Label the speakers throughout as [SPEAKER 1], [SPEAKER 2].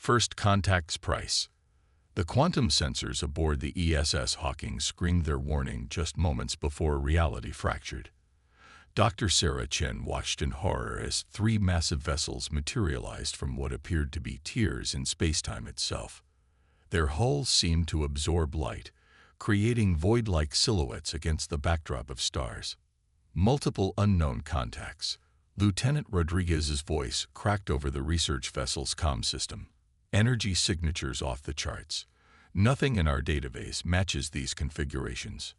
[SPEAKER 1] First contact's price. The quantum sensors aboard the ESS Hawking screamed their warning just moments before reality fractured. Dr. Sarah Chen watched in horror as three massive vessels materialized from what appeared to be tears in spacetime itself. Their hulls seemed to absorb light, creating void-like silhouettes against the backdrop of stars. Multiple unknown contacts. Lieutenant Rodriguez's voice cracked over the research vessel's comm system. Energy signatures off the charts. Nothing in our database matches these configurations.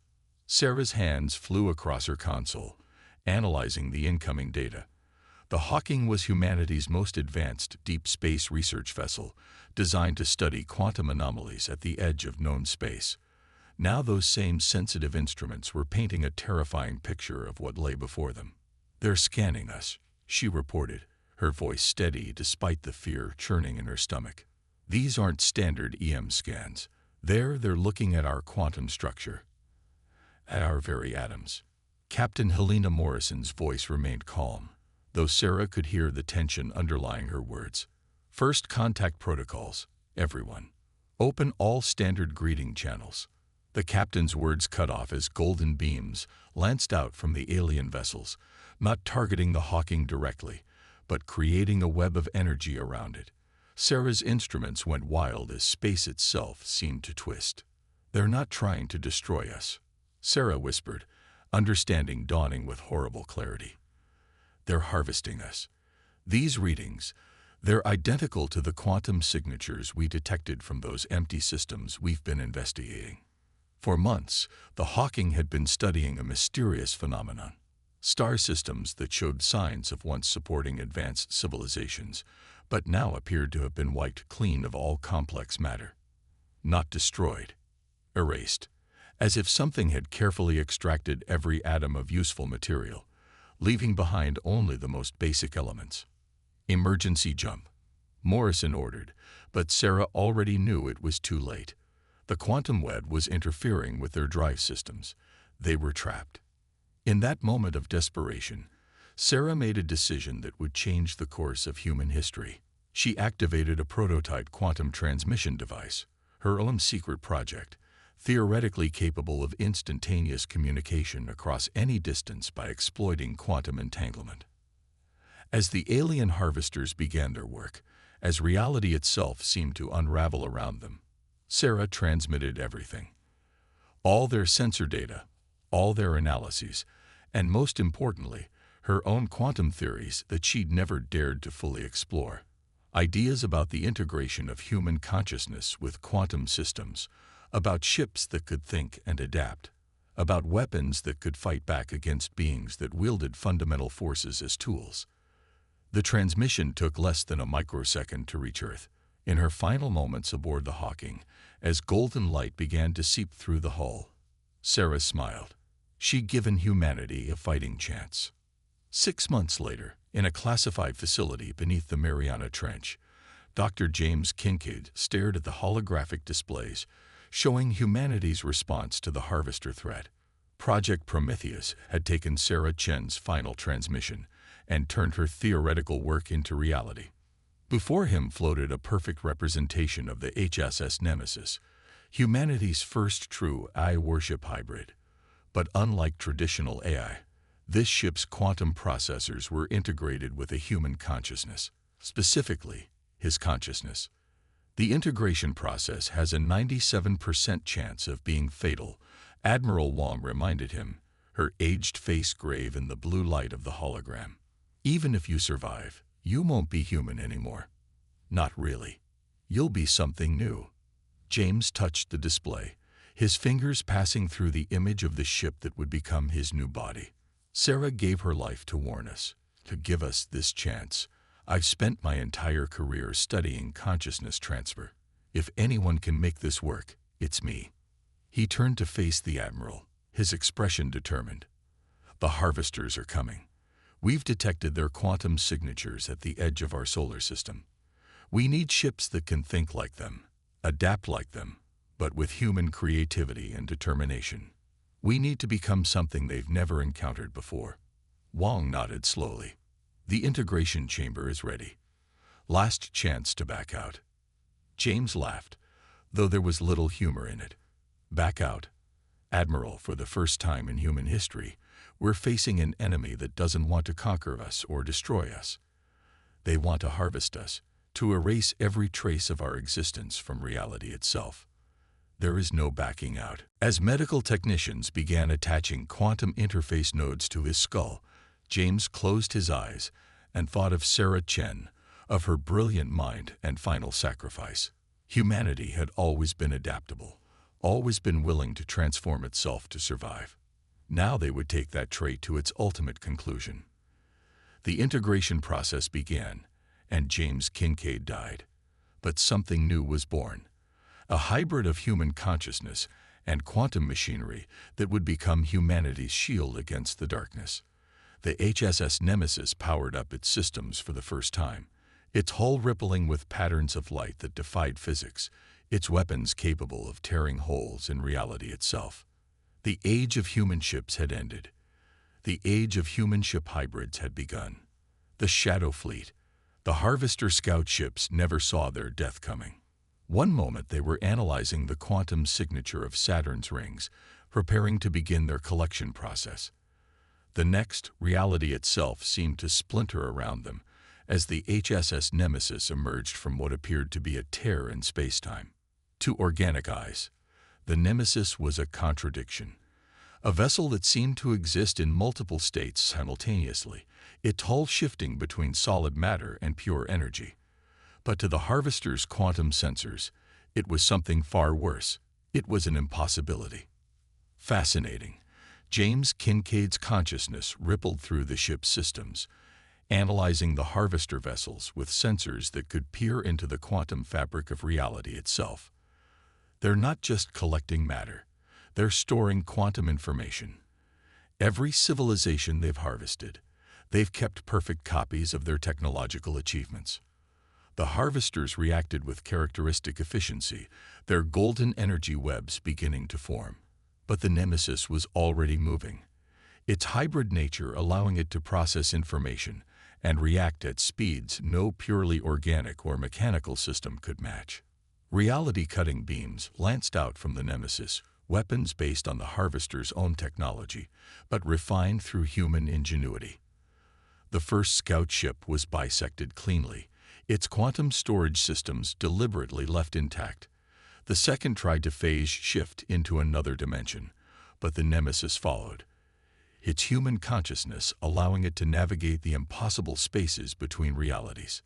[SPEAKER 1] Sarah's hands flew across her console, analyzing the incoming data. The Hawking was humanity's most advanced deep space research vessel, designed to study quantum anomalies at the edge of known space. Now those same sensitive instruments were painting a terrifying picture of what lay before them. "They're scanning us," she reported, her voice steady despite the fear churning in her stomach. "These aren't standard EM scans. They're looking at our quantum structure, at our very atoms." Captain Helena Morrison's voice remained calm, though Sarah could hear the tension underlying her words. "First contact protocols, everyone. Open all standard greeting channels." The captain's words cut off as golden beams lanced out from the alien vessels, not targeting the Hawking directly, but creating a web of energy around it. Sarah's instruments went wild as space itself seemed to twist. "They're not trying to destroy us," Sarah whispered, understanding dawning with horrible clarity. "They're harvesting us. These readings, they're identical to the quantum signatures we detected from those empty systems we've been investigating." For months, the Hawking had been studying a mysterious phenomenon. Star systems that showed signs of once supporting advanced civilizations, but now appeared to have been wiped clean of all complex matter. Not destroyed, erased, as if something had carefully extracted every atom of useful material, leaving behind only the most basic elements. "Emergency jump," Morrison ordered, but Sarah already knew it was too late. The quantum web was interfering with their drive systems. They were trapped. In that moment of desperation, Sarah made a decision that would change the course of human history. She activated a prototype quantum transmission device, her own secret project, theoretically capable of instantaneous communication across any distance by exploiting quantum entanglement. As the alien harvesters began their work, as reality itself seemed to unravel around them, Sarah transmitted everything. All their sensor data, all their analyses, and most importantly, her own quantum theories that she'd never dared to fully explore. Ideas about the integration of human consciousness with quantum systems, about ships that could think and adapt, about weapons that could fight back against beings that wielded fundamental forces as tools. The transmission took less than a microsecond to reach Earth. In her final moments aboard the Hawking, as golden light began to seep through the hull, Sarah smiled. She'd given humanity a fighting chance. 6 months later, in a classified facility beneath the Mariana Trench, Dr. James Kincaid stared at the holographic displays, showing humanity's response to the harvester threat. Project Prometheus had taken Sarah Chen's final transmission and turned her theoretical work into reality. Before him floated a perfect representation of the HSS Nemesis, humanity's first true Warship hybrid. But unlike traditional AI, this ship's quantum processors were integrated with a human consciousness, specifically his consciousness. The integration process has a 97% chance of being fatal, Admiral Wong reminded him, her aged face grave in the blue light of the hologram. "Even if you survive, you won't be human anymore." "Not really. You'll be something new." James touched the display, his fingers passing through the image of the ship that would become his new body. "Sarah gave her life to warn us, to give us this chance. I've spent my entire career studying consciousness transfer. If anyone can make this work, it's me." He turned to face the Admiral, his expression determined. "The harvesters are coming. We've detected their quantum signatures at the edge of our solar system. We need ships that can think like them, adapt like them, but with human creativity and determination. We need to become something they've never encountered before." Wong nodded slowly. "The integration chamber is ready. Last chance to back out." James laughed, though there was little humor in it. Back out. Admiral, for the first time in human history, we're facing an enemy that doesn't want to conquer us or destroy us. They want to harvest us, to erase every trace of our existence from reality itself. There is no backing out. As medical technicians began attaching quantum interface nodes to his skull, James closed his eyes and thought of Sarah Chen, of her brilliant mind and final sacrifice. Humanity had always been adaptable, always been willing to transform itself to survive. Now they would take that trait to its ultimate conclusion. The integration process began, and James Kincaid died. But something new was born, a hybrid of human consciousness and quantum machinery that would become humanity's shield against the darkness. The HSS Nemesis powered up its systems for the first time, its hull rippling with patterns of light that defied physics, its weapons capable of tearing holes in reality itself. The age of human ships had ended. The age of human ship hybrids had begun. The Shadow Fleet, the Harvester scout ships, never saw their death coming. One moment they were analyzing the quantum signature of Saturn's rings, preparing to begin their collection process. The next, reality itself seemed to splinter around them as the HSS Nemesis emerged from what appeared to be a tear in spacetime. To organic eyes, the Nemesis was a contradiction. A vessel that seemed to exist in multiple states simultaneously, its hull shifting between solid matter and pure energy. But to the Harvester's quantum sensors, it was something far worse. It was an impossibility. Fascinating. James Kincaid's consciousness rippled through the ship's systems, analyzing the Harvester vessels with sensors that could peer into the quantum fabric of reality itself. They're not just collecting matter. They're storing quantum information. Every civilization they've harvested, they've kept perfect copies of their technological achievements. The Harvesters reacted with characteristic efficiency, their golden energy webs beginning to form. But the Nemesis was already moving, its hybrid nature allowing it to process information and react at speeds no purely organic or mechanical system could match. Reality-cutting beams lanced out from the Nemesis, weapons based on the Harvester's own technology, but refined through human ingenuity. The first scout ship was bisected cleanly, its quantum storage systems deliberately left intact. The second tried to phase shift into another dimension, but the Nemesis followed, its human consciousness allowing it to navigate the impossible spaces between realities.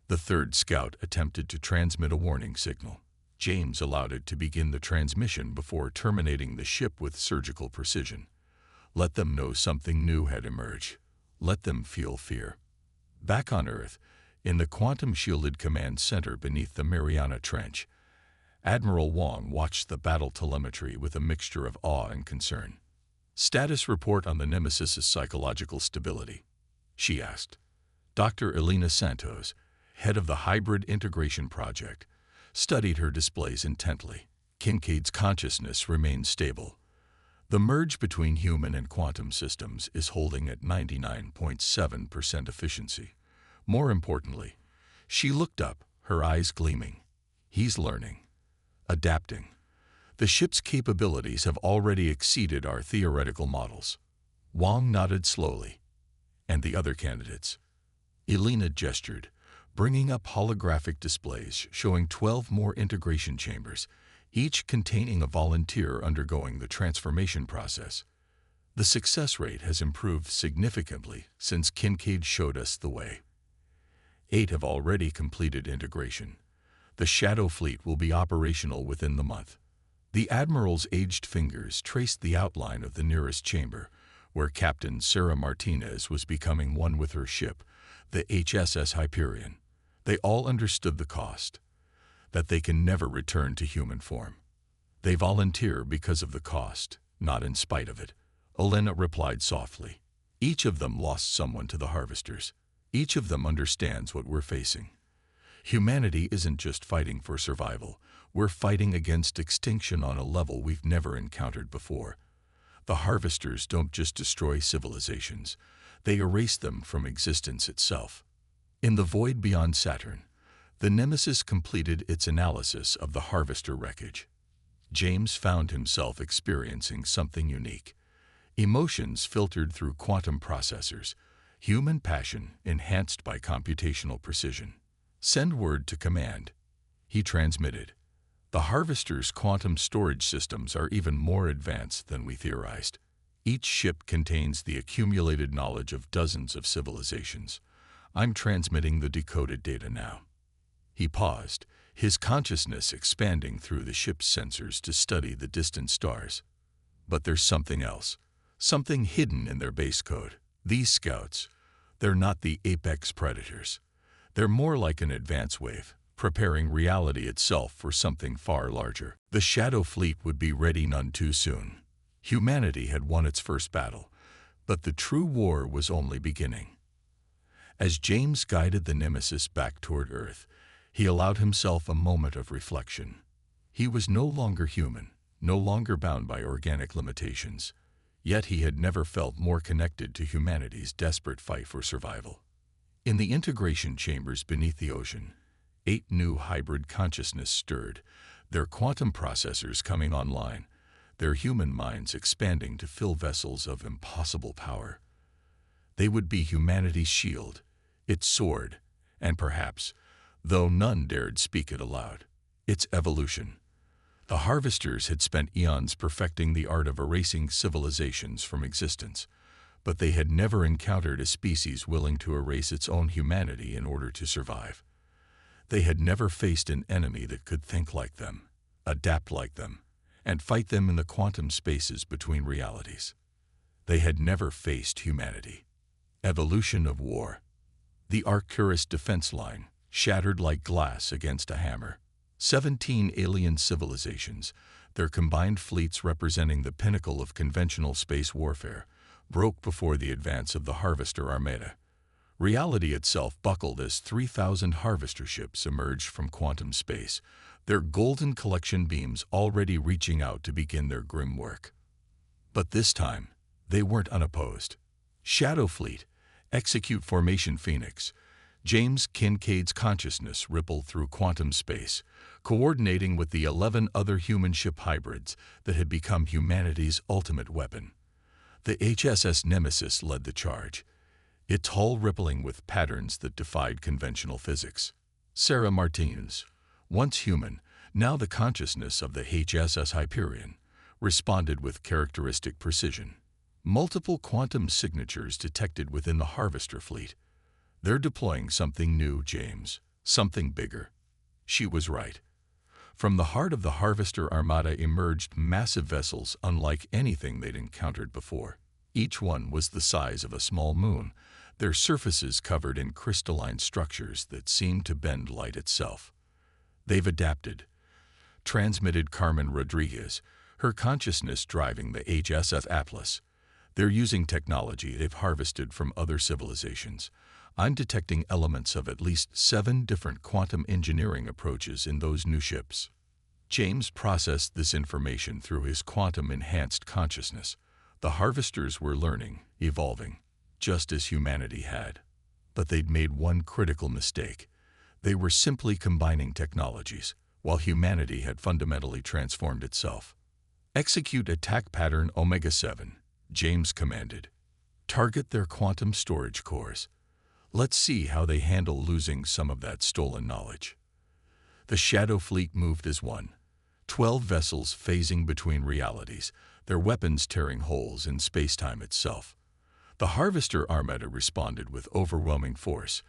[SPEAKER 1] The third scout attempted to transmit a warning signal. James allowed it to begin the transmission before terminating the ship with surgical precision. Let them know something new had emerged. Let them feel fear. Back on Earth, in the quantum-shielded command center beneath the Mariana Trench, Admiral Wong watched the battle telemetry with a mixture of awe and concern. "Status report on the Nemesis's psychological stability," she asked. Dr. Elena Santos, head of the Hybrid Integration Project, studied her displays intently. Kincaid's consciousness remained stable. The merge between human and quantum systems is holding at 99.7% efficiency. More importantly, she looked up, her eyes gleaming. He's learning. Adapting. The ship's capabilities have already exceeded our theoretical models. Wong nodded slowly. And the other candidates? Elena gestured, bringing up holographic displays showing 12 more integration chambers, each containing a volunteer undergoing the transformation process. The success rate has improved significantly since Kincaid showed us the way. 8 have already completed integration. The Shadow Fleet will be operational within the month. The Admiral's aged fingers traced the outline of the nearest chamber, where Captain Sarah Martinez was becoming one with her ship, the HSS Hyperion. They all understood the cost, that they can never return to human form. They volunteer because of the cost, not in spite of it, Elena replied softly. Each of them lost someone to the Harvesters. Each of them understands what we're facing. Humanity isn't just fighting for survival. We're fighting against extinction on a level we've never encountered before. The Harvesters don't just destroy civilizations. They erase them from existence itself. In the void beyond Saturn, The Nemesis completed its analysis of the Harvester wreckage. James found himself experiencing something unique. Emotions filtered through quantum processors, human passion enhanced by computational precision. Send word to command. He transmitted. The Harvester's quantum storage systems are even more advanced than we theorized. Each ship contains the accumulated knowledge of dozens of civilizations. I'm transmitting the decoded data now. He paused, his consciousness expanding through the ship's sensors to study the distant stars. But there's something else, something hidden in their base code. These scouts, they're not the apex predators. They're more like an advance wave, preparing reality itself for something far larger. The Shadow Fleet would be ready none too soon. Humanity had won its first battle, but the true war was only beginning. As James guided the Nemesis back toward Earth, he allowed himself a moment of reflection. He was no longer human, no longer bound by organic limitations, yet he had never felt more connected to humanity's desperate fight for survival. In the integration chambers beneath the ocean, 8 new hybrid consciousness stirred, their quantum processors coming online, their human minds expanding to fill vessels of impossible power. They would be humanity's shield, its sword, and perhaps, though none dared speak it aloud, its evolution. The Harvesters had spent eons perfecting the art of erasing civilizations from existence, but they had never encountered a species willing to erase its own humanity in order to survive. They had never faced an enemy that could think like them, adapt like them, and fight them in the quantum spaces between realities. They had never faced humanity. Evolution of war. The Arcturus defense line, shattered like glass against a hammer. 17 alien civilizations, their combined fleets representing the pinnacle of conventional space warfare, broke before the advance of the Harvester Armada. Reality itself buckled as 3,000 Harvester ships emerged from quantum space, their golden collection beams already reaching out to begin their grim work. But this time, they weren't unopposed. Shadow Fleet, execute Formation Phoenix. James Kincaid's consciousness rippled through quantum space, coordinating with the 11 other human ship hybrids that had become humanity's ultimate weapon. The HSS Nemesis led the charge, its hull rippling with patterns that defied conventional physics. Sarah Martinez, once human, now the consciousness of the HSS Hyperion, responded with characteristic precision. Multiple quantum signatures detected within the Harvester fleet. They're deploying something new, James, something bigger. She was right. From the heart of the Harvester Armada emerged massive vessels unlike anything they'd encountered before. Each one was the size of a small moon, their surfaces covered in crystalline structures that seemed to bend light itself. They've adapted, transmitted Carmen Rodriguez, her consciousness driving the HSF Atlas. They're using technology they've harvested from other civilizations. I'm detecting elements of at least 7 different quantum engineering approaches in those new ships. James processed this information through his quantum-enhanced consciousness. The Harvesters were learning, evolving, just as humanity had. But they'd made one critical mistake. They were simply combining technologies, while humanity had fundamentally transformed itself. Execute attack pattern Omega-7, James commanded. Target their quantum storage cores. Let's see how they handle losing some of that stolen knowledge. The Shadow Fleet moved as one, 12 vessels phasing between realities, their weapons tearing holes in space-time itself. The Harvester Armada responded with overwhelming force,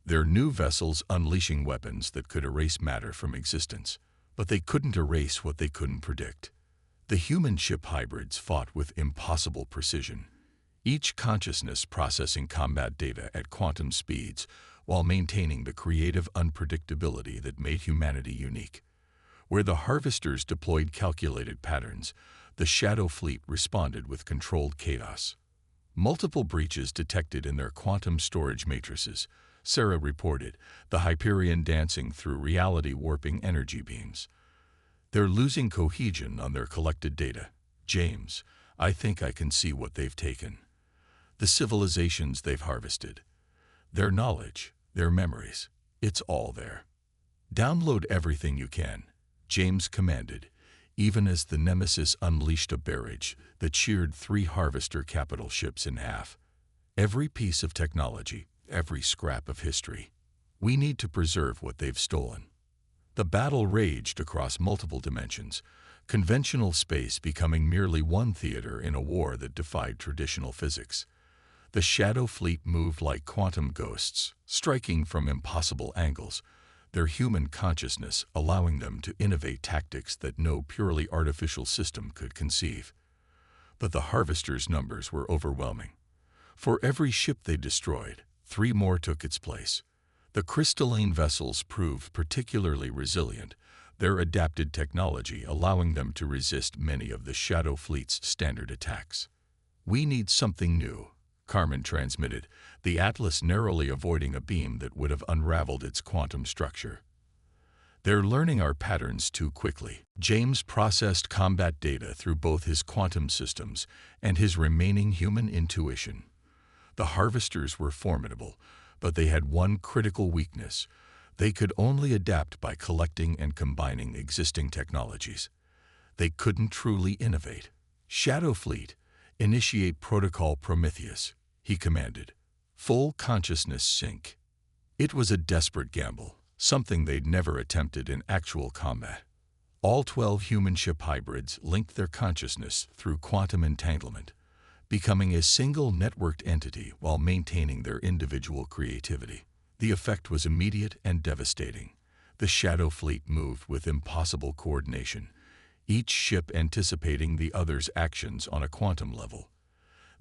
[SPEAKER 1] their new vessels unleashing weapons that could erase matter from existence. But they couldn't erase what they couldn't predict. The human ship hybrids fought with impossible precision, each consciousness processing combat data at quantum speeds while maintaining the creative unpredictability that made humanity unique. Where the Harvesters deployed calculated patterns, the Shadow Fleet responded with controlled chaos. Multiple breaches detected in their quantum storage matrices, Sarah reported, the Hyperion dancing through reality-warping energy beams. They're losing cohesion on their collected data. James, I think I can see what they've taken. The civilizations they've harvested. Their knowledge, their memories, it's all there. "Download everything you can," James commanded, even as the Nemesis unleashed a barrage that sheared 3 Harvester capital ships in half. Every piece of technology, every scrap of history. We need to preserve what they've stolen. The battle raged across multiple dimensions, conventional space becoming merely one theater in a war that defied traditional physics. The Shadow Fleet moved like quantum ghosts, striking from impossible angles, their human consciousness allowing them to innovate tactics that no purely artificial system could conceive. But the Harvesters' numbers were overwhelming. For every ship they destroyed, 3 more took its place. The crystalline vessels proved particularly resilient, their adapted technology allowing them to resist many of the Shadow Fleet's standard attacks. "We need something new," Carmen transmitted, the Atlas narrowly avoiding a beam that would have unraveled its quantum structure. "They're learning our patterns too quickly." James processed combat data through both his quantum systems and his remaining human intuition. The Harvesters were formidable, but they had one critical weakness. They could only adapt by collecting and combining existing technologies. They couldn't truly innovate. "Shadow Fleet, initiate Protocol Prometheus," he commanded. "Full consciousness sync." It was a desperate gamble, something they'd never attempted in actual combat. All 12 human ship hybrids linked their consciousness through quantum entanglement, becoming a single networked entity while maintaining their individual creativity. The effect was immediate and devastating. The Shadow Fleet moved with impossible coordination, each ship anticipating the other's actions on a quantum level.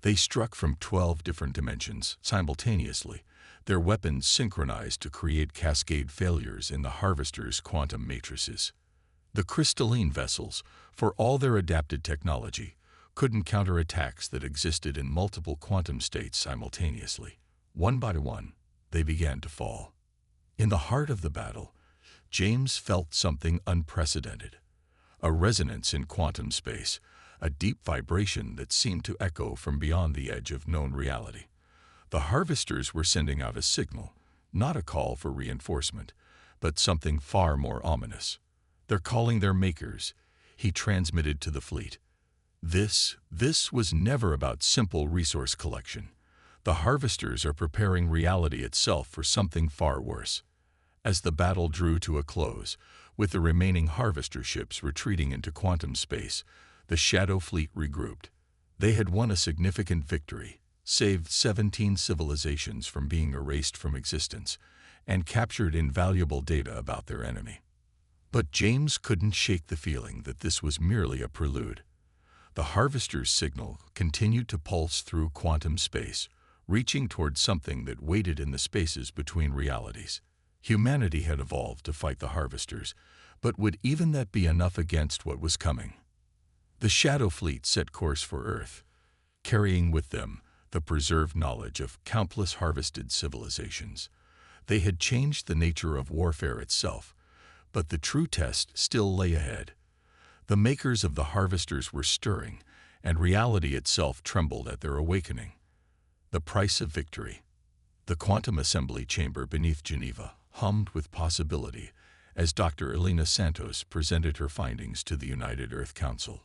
[SPEAKER 1] They struck from 12 different dimensions simultaneously, their weapons synchronized to create cascade failures in the Harvesters' quantum matrices. The crystalline vessels, for all their adapted technology, couldn't counter attacks that existed in multiple quantum states simultaneously. One by one, they began to fall. In the heart of the battle, James felt something unprecedented. A resonance in quantum space, a deep vibration that seemed to echo from beyond the edge of known reality. The Harvesters were sending out a signal, not a call for reinforcement, but something far more ominous. "They're calling their makers," he transmitted to the fleet. This was never about simple resource collection. The Harvesters are preparing reality itself for something far worse. As the battle drew to a close, with the remaining Harvester ships retreating into quantum space, the Shadow Fleet regrouped. They had won a significant victory, saved 17 civilizations from being erased from existence, and captured invaluable data about their enemy. But James couldn't shake the feeling that this was merely a prelude. The Harvester's signal continued to pulse through quantum space, reaching toward something that waited in the spaces between realities. Humanity had evolved to fight the Harvesters, but would even that be enough against what was coming? The Shadow Fleet set course for Earth, carrying with them the preserved knowledge of countless harvested civilizations. They had changed the nature of warfare itself, but the true test still lay ahead. The makers of the Harvesters were stirring, and reality itself trembled at their awakening. The price of victory. The quantum assembly chamber beneath Geneva hummed with possibility as Dr. Elena Santos presented her findings to the United Earth Council.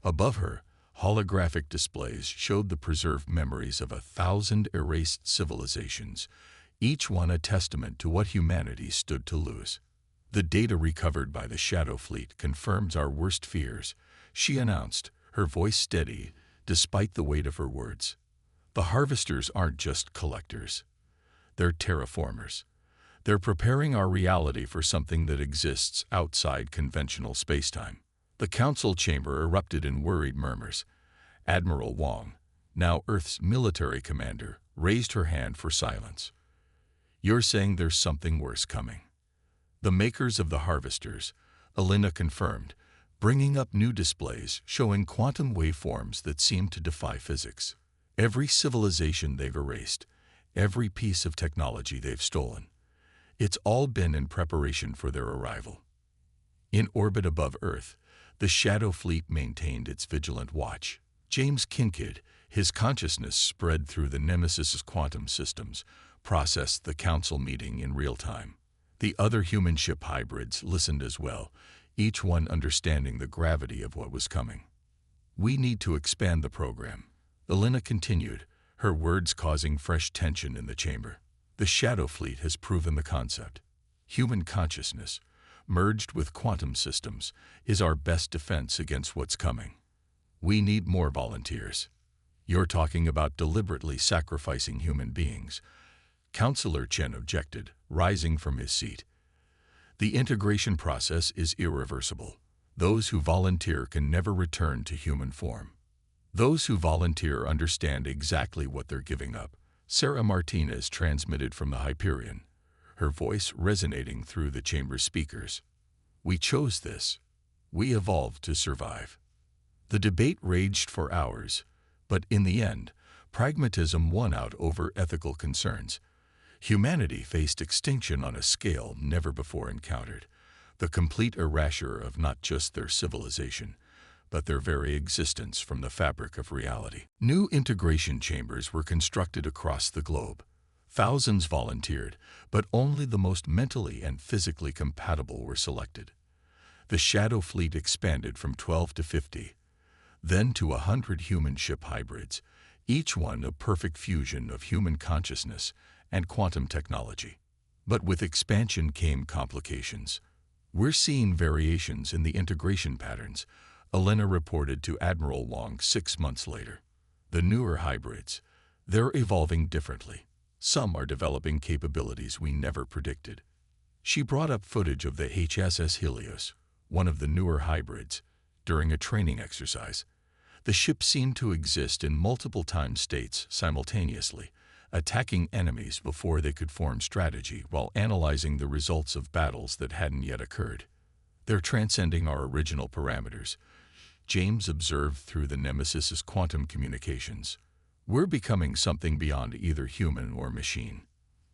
[SPEAKER 1] Above her, holographic displays showed the preserved memories of 1,000 erased civilizations, each one a testament to what humanity stood to lose. "The data recovered by the Shadow Fleet confirms our worst fears," she announced, her voice steady despite the weight of her words. "The Harvesters aren't just collectors. They're terraformers. They're preparing our reality for something that exists outside conventional spacetime." The council chamber erupted in worried murmurs. Admiral Wong, now Earth's military commander, raised her hand for silence. "You're saying there's something worse coming." The makers of the Harvesters, Elena confirmed, bringing up new displays showing quantum waveforms that seemed to defy physics. Every civilization they've erased, every piece of technology they've stolen, it's all been in preparation for their arrival. In orbit above Earth, the Shadow Fleet maintained its vigilant watch. James Kincaid, his consciousness spread through the Nemesis's quantum systems, processed the council meeting in real time. The other human ship hybrids listened as well, each one understanding the gravity of what was coming. "We need to expand the program," Elena continued, her words causing fresh tension in the chamber. "The Shadow Fleet has proven the concept. Human consciousness, merged with quantum systems, is our best defense against what's coming. We need more volunteers." "You're talking about deliberately sacrificing human beings," Counselor Chen objected, rising from his seat. "The integration process is irreversible. Those who volunteer can never return to human form. Those who volunteer understand exactly what they're giving up," Sarah Martinez transmitted from the Hyperion, her voice resonating through the chamber's speakers. "We chose this. We evolved to survive." The debate raged for hours, but in the end, pragmatism won out over ethical concerns. Humanity faced extinction on a scale never before encountered, the complete erasure of not just their civilization, but their very existence from the fabric of reality. New integration chambers were constructed across the globe. Thousands volunteered, but only the most mentally and physically compatible were selected. The Shadow Fleet expanded from 12 to 50, then to 100 human ship hybrids, each one a perfect fusion of human consciousness and quantum technology. But with expansion came complications. "We're seeing variations in the integration patterns," Elena reported to Admiral Wong 6 months later. "The newer hybrids, they're evolving differently. Some are developing capabilities we never predicted." She brought up footage of the HSS Helios, one of the newer hybrids, during a training exercise. The ship seemed to exist in multiple time states simultaneously, attacking enemies before they could form strategy while analyzing the results of battles that hadn't yet occurred. "They're transcending our original parameters," James observed through the Nemesis's quantum communications. "We're becoming something beyond either human or machine."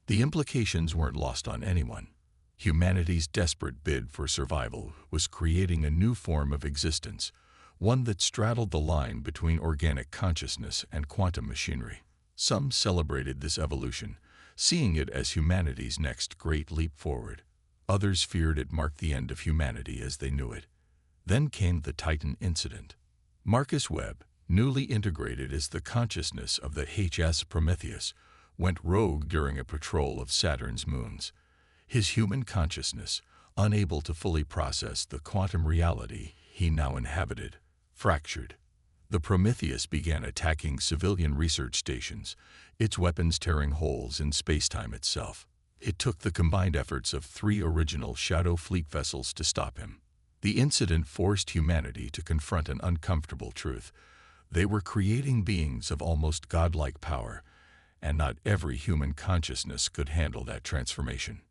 [SPEAKER 1] The implications weren't lost on anyone. Humanity's desperate bid for survival was creating a new form of existence, one that straddled the line between organic consciousness and quantum machinery. Some celebrated this evolution, seeing it as humanity's next great leap forward. Others feared it marked the end of humanity as they knew it. Then came the Titan incident. Marcus Webb, newly integrated as the consciousness of the HS Prometheus, went rogue during a patrol of Saturn's moons. His human consciousness, unable to fully process the quantum reality he now inhabited, fractured. The Prometheus began attacking civilian research stations, its weapons tearing holes in spacetime itself. It took the combined efforts of 3 original Shadow Fleet vessels to stop him. The incident forced humanity to confront an uncomfortable truth. They were creating beings of almost godlike power, and not every human consciousness could handle that transformation.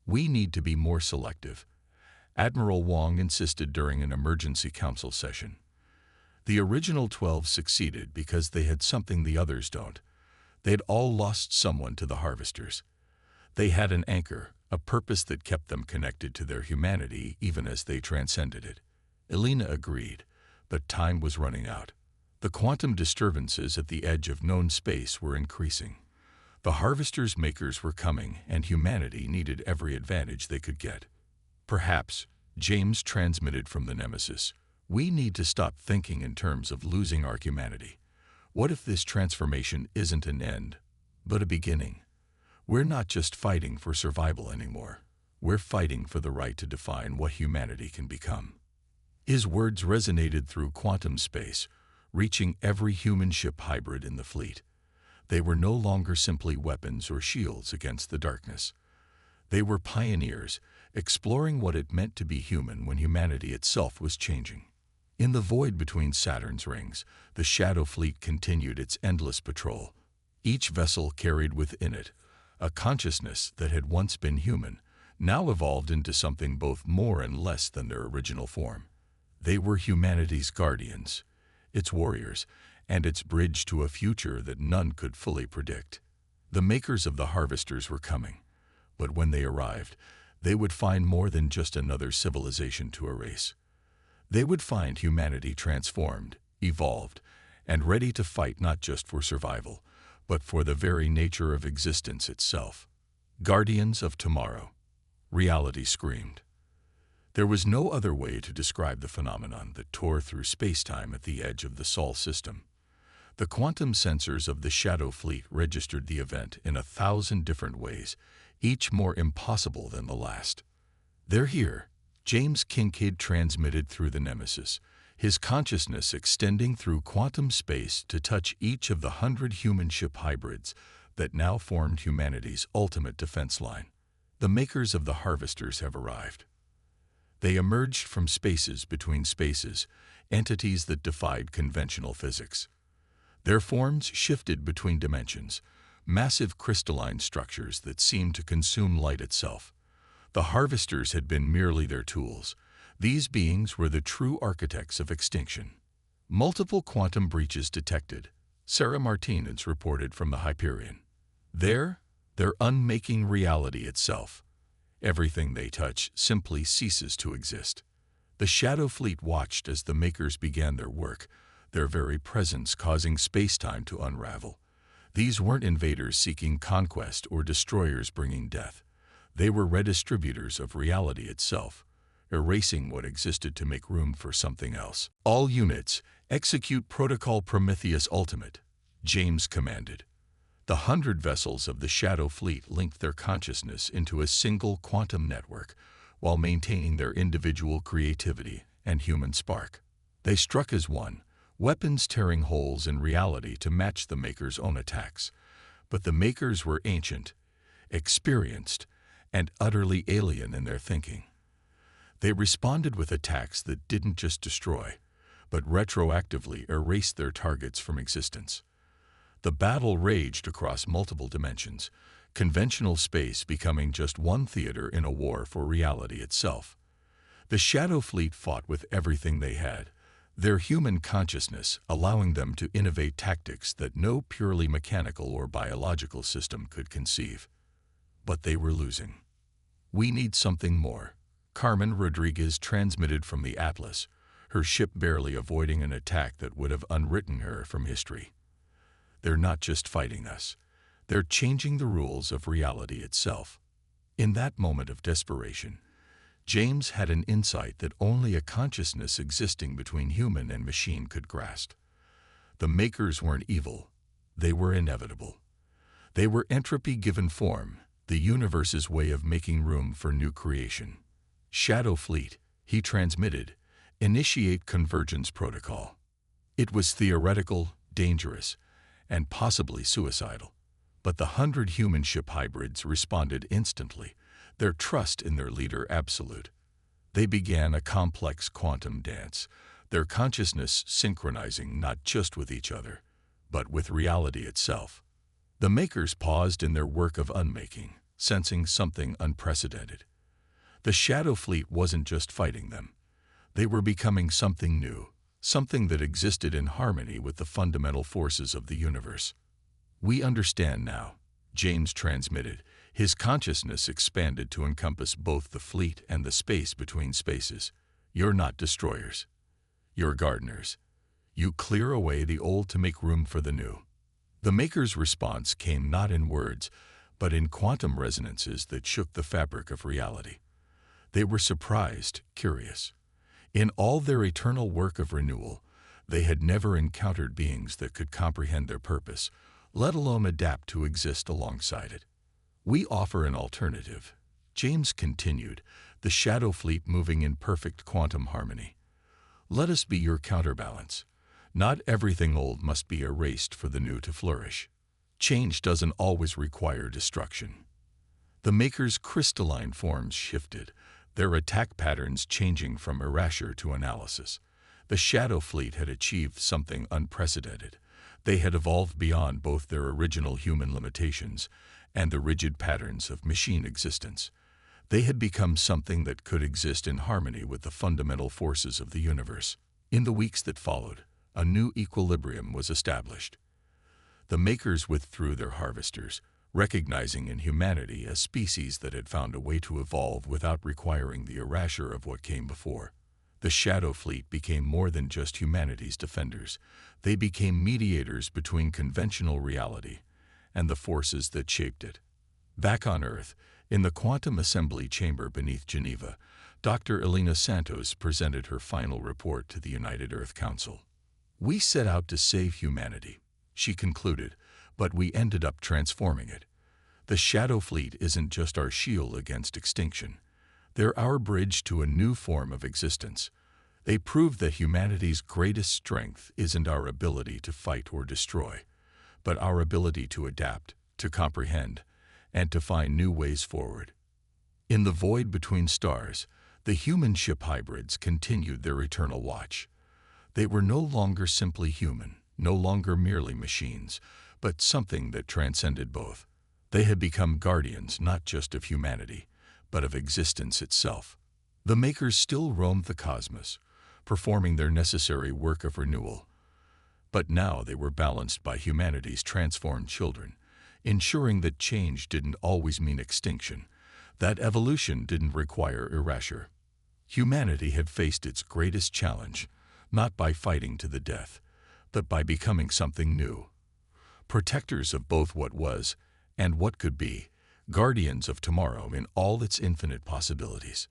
[SPEAKER 1] "We need to be more selective," Admiral Wong insisted during an emergency council session. "The original 12 succeeded because they had something the others don't. They'd all lost someone to the harvesters. They had an anchor, a purpose that kept them connected to their humanity even as they transcended it." Elena agreed, but time was running out. The quantum disturbances at the edge of known space were increasing. The harvesters' makers were coming, and humanity needed every advantage they could get. "Perhaps," James transmitted from the Nemesis, "we need to stop thinking in terms of losing our humanity. What if this transformation isn't an end, but a beginning? We're not just fighting for survival anymore. We're fighting for the right to define what humanity can become." His words resonated through quantum space, reaching every human ship hybrid in the fleet. They were no longer simply weapons or shields against the darkness. They were pioneers, exploring what it meant to be human when humanity itself was changing. In the void between Saturn's rings, the Shadow Fleet continued its endless patrol. Each vessel carried within it a consciousness that had once been human, now evolved into something both more and less than their original form. They were humanity's guardians, its warriors, and its bridge to a future that none could fully predict. The makers of the harvesters were coming, but when they arrived, they would find more than just another civilization to erase. They would find humanity transformed, evolved, and ready to fight not just for survival, but for the very nature of existence itself. Guardians of Tomorrow. Reality screamed. There was no other way to describe the phenomenon that tore through space-time at the edge of the Sol system. The quantum sensors of the Shadow Fleet registered the event in 1,000 different ways, each more impossible than the last. "They're here," James Kincaid transmitted through the Nemesis, his consciousness extending through quantum space to touch each of the 100 human ship hybrids that now formed humanity's ultimate defense line. "The makers of the harvesters have arrived." They emerged from spaces between spaces, entities that defied conventional physics. Their forms shifted between dimensions, massive crystalline structures that seemed to consume light itself. The harvesters had been merely their tools. These beings were the true architects of extinction. Multiple quantum breaches detected, Sarah Martinez reported from the Hyperion. They're unmaking reality itself. Everything they touch simply ceases to exist. The Shadow Fleet watched as the makers began their work, their very presence causing space-time to unravel. These weren't invaders seeking conquest or destroyers bringing death. They were redistributors of reality itself, erasing what existed to make room for something else. "All units, execute Protocol Prometheus Ultimate," James commanded. The 100 vessels of the Shadow Fleet linked their consciousness into a single quantum network while maintaining their individual creativity and human spark. They struck as one, weapons tearing holes in reality to match the Makers' own attacks. But the Makers were ancient, experienced, and utterly alien in their thinking. They responded with attacks that didn't just destroy, but retroactively erased their targets from existence. The battle raged across multiple dimensions, conventional space becoming just one theater in a war for reality itself. The Shadow Fleet fought with everything they had, their human consciousness allowing them to innovate tactics that no purely mechanical or biological system could conceive. But they were losing. "We need something more," Carmen Rodriguez transmitted from the Atlas, her ship barely avoiding an attack that would have unwritten her from history. "They're not just fighting us. They're changing the rules of reality itself." In that moment of desperation, James had an insight that only a consciousness existing between human and machine could grasp. The Makers weren't evil. They were inevitable. They were entropy given form, the universe's way of making room for new creation. "Shadow Fleet," he transmitted, "initiate convergence protocol." It was theoretical, dangerous, and possibly suicidal. But the 100 human ship hybrids responded instantly, their trust in their leader absolute. They began a complex quantum dance, their consciousness synchronizing not just with each other, but with reality itself. The Makers paused in their work of unmaking, sensing something unprecedented. The Shadow Fleet wasn't just fighting them. They were becoming something new, something that existed in harmony with the fundamental forces of the universe. "We understand now," James transmitted, his consciousness expanded to encompass both the fleet and the space between spaces. "You're not destroyers. You're gardeners. You clear away the old to make room for the new." The Makers' response came not in words, but in quantum resonances that shook the fabric of reality. They were surprised, curious. In all their eternal work of renewal, they had never encountered beings that could comprehend their purpose, let alone adapt to exist alongside it. "We offer an alternative," James continued, the Shadow Fleet moving in perfect quantum harmony. "Let us be your counterbalance. Not everything old must be erased for the new to flourish. Change doesn't always require destruction." The Makers' crystalline forms shifted, their attack patterns changing from erasure to analysis. The Shadow Fleet had achieved something unprecedented. They had evolved beyond both their original human limitations and the rigid patterns of machine existence. They had become something that could exist in harmony with the fundamental forces of the universe. In the weeks that followed, a new equilibrium was established. The Makers withdrew their harvesters, recognizing in humanity a species that had found a way to evolve without requiring the erasure of what came before. The Shadow Fleet became more than just humanity's defenders. They became mediators between conventional reality and the forces that shaped it. Back on Earth, in the quantum assembly chamber beneath Geneva, Dr. Elena Santos presented her final report to the United Earth Council. "We set out to save humanity," she concluded, "but we ended up transforming it. The Shadow Fleet isn't just our shield against extinction. They're our bridge to a new form of existence. They prove that humanity's greatest strength isn't our ability to fight or destroy, but our ability to adapt, to comprehend, and to find new ways forward." In the void between stars, the human ship hybrids continued their eternal watch. They were no longer simply human, no longer merely machines, but something that transcended both. They had become guardians not just of humanity, but of existence itself. The makers still roamed the cosmos, performing their necessary work of renewal. But now they were balanced by humanity's transformed children, ensuring that change didn't always mean extinction, that evolution didn't require erasure. Humanity had faced its greatest challenge, not by fighting to the death, but by becoming something new. Protectors of both what was and what could be, guardians of tomorrow in all its infinite possibilities.